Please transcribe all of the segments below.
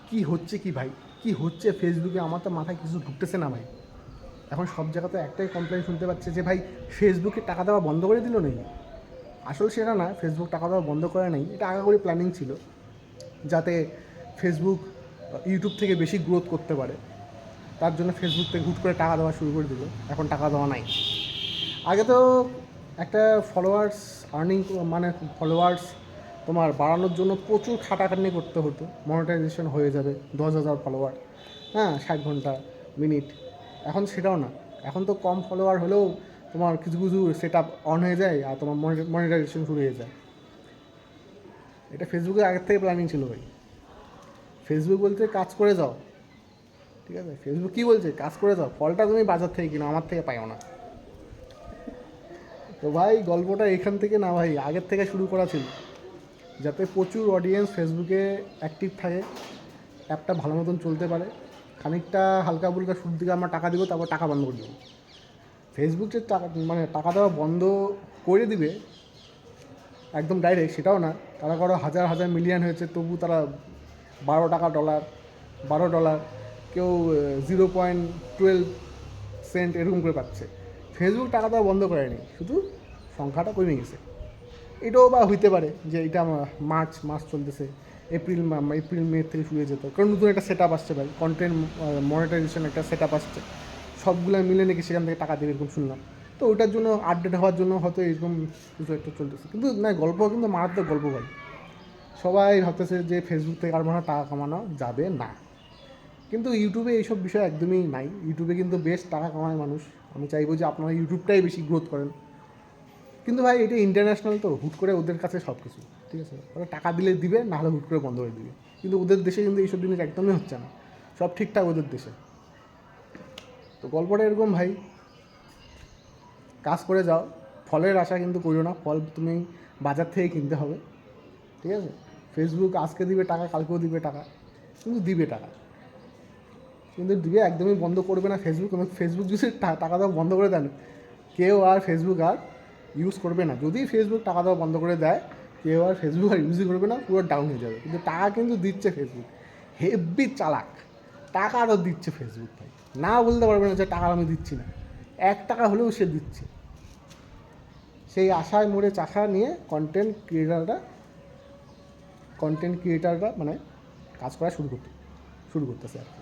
কি হচ্ছে কি ভাই, কি হচ্ছে ফেসবুকে? আমার তো মাথায় কিছু ঢুকতেছে না ভাই। এখন সব জায়গাতে একটাই কমপ্লেন শুনতে পাচ্ছে যে ভাই ফেসবুকে টাকা দেওয়া বন্ধ করে দিল নাকি। আসলে সেটা না, ফেসবুক টাকা দেওয়া বন্ধ করে নাই, এটা আগে করে প্ল্যানিং ছিল যাতে ফেসবুক ইউটিউব থেকে বেশি গ্রোথ করতে পারে। তার জন্য ফেসবুক থেকে হুট করে টাকা দেওয়া শুরু করে দিল, এখন টাকা দেওয়া নাই। আগে তো একটা ফলোয়ার্স আর্নিং, মানে ফলোয়ার্স তোমার বাড়ানোর জন্য প্রচুর খাটাখাটনি করতে হতো, মনিটাইজেশন হয়ে যাবে 10,000 ফলোয়ার, হ্যাঁ 60 ঘন্টা মিনিট। এখন সেটাও না, এখন তো কম ফলোয়ার হলেও তোমার কিছু কিছু সেট আপ অন হয়ে যায় আর তোমার মনিটাইজেশন শুরু হয়ে যায়। এটা ফেসবুকের আগের থেকে প্ল্যানিং ছিল ভাই। ফেসবুক বলতে কাজ করে যাও, ঠিক আছে? ফেসবুক কী বলছে? কাজ করে যাও, ফলটা তুমি বাজার থেকে কিনো, আমার থেকে পাইও না। তো ভাই গল্পটা এখান থেকে না ভাই, আগের থেকে শুরু করা ছিল, যাতে প্রচুর অডিয়েন্স ফেসবুকে অ্যাক্টিভ থাকে, অ্যাপটা ভালো মতন চলতে পারে। খানিকটা হালকা ফুলকা শুরুর দিকে আমরা টাকা দিব, তারপর টাকা বন্ধ করে দেবো। ফেসবুক যে টাকা, মানে টাকা দেওয়া বন্ধ করে দিবে একদম ডাইরেক্ট, সেটাও না। তারা কারো হাজার হাজার মিলিয়ন হয়েছে তবু তারা $12 $12, কেউ 0.12 সেন্ট এরকম করে পাচ্ছে। ফেসবুক টাকা দেওয়া বন্ধ করেনি, শুধু সংখ্যাটা কমে গেছে। এটাও বা হইতে পারে যে এটা মার্চ মাস চলতেছে, এপ্রিল মে থেকে শুরু হয়ে যেত, কারণ নতুন একটা সেট আপ আসছে ভাই, কন্টেন্ট মনিটাইজেশন একটা সেট আপ আসছে, সবগুলো মিলে নাকি সেখান থেকে টাকা দেবে এরকম শুনলাম। তো ওইটার জন্য আপডেট হওয়ার জন্য হয়তো এরকম কিছু একটা চলতেছে, কিন্তু না, গল্প কিন্তু মারাত্মক গল্প ভাই। সবাই ভাবতেছে যে ফেসবুক থেকে আর মনে হয় টাকা কামানো যাবে না, কিন্তু ইউটিউবে এইসব বিষয় একদমই নাই। ইউটিউবে কিন্তু বেশ টাকা কামায় মানুষ। আমি চাইবো যে আপনারা ইউটিউবটাই বেশি গ্রোথ করেন। কিন্তু ভাই এটা ইন্টারন্যাশনাল, তো হুট করে ওদের কাছে সব কিছু, ঠিক আছে? ওরা টাকা দিলে দিবে, না হলে হুট করে বন্ধ করে দিবে। কিন্তু ওদের দেশে কিন্তু এইসব জিনিস একদমই হচ্ছে না, সব ঠিকঠাক ওদের দেশে। তো গল্পটা এরকম ভাই, কাজ করে যাও, ফলের আশা কিন্তু করিও না, ফল তুমি বাজার থেকে কিনতে হবে, ঠিক আছে? ফেসবুক আজকে দিবে টাকা, কালকেও দিবে টাকা, কিন্তু দিবে টাকা, কিন্তু দিবে, একদমই বন্ধ করবে না ফেসবুক। এবং ফেসবুক যদি টাকা দেওয়া বন্ধ করে দেন, কেউ আর ফেসবুক আর ইউজ করবে না। যদি ফেসবুক টাকা দেওয়া বন্ধ করে দেয়, কেউ আর ফেসবুক আর ইউজই করবে না, পুরো ডাউন হয়ে যাবে। কিন্তু টাকা কিন্তু দিচ্ছে ফেসবুক, হেভি চালাক, টাকা আরও দিচ্ছে ফেসবুক ভাই। না বলতে পারবে না যে টাকা আমি দিচ্ছি না, $1 হলেও সে দিচ্ছে। সেই আশায় মরে চাষা নিয়ে কন্টেন্ট ক্রিয়েটাররা মানে কাজ করা শুরু করতেছে আর কি।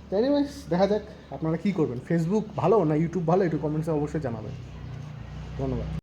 তো এনিওয়েজ, দেখা যাক আপনারা কী করবেন। ফেসবুক ভালো না ইউটিউব ভালো, একটু কমেন্টসে অবশ্যই জানাবেন। ধন্যবাদ।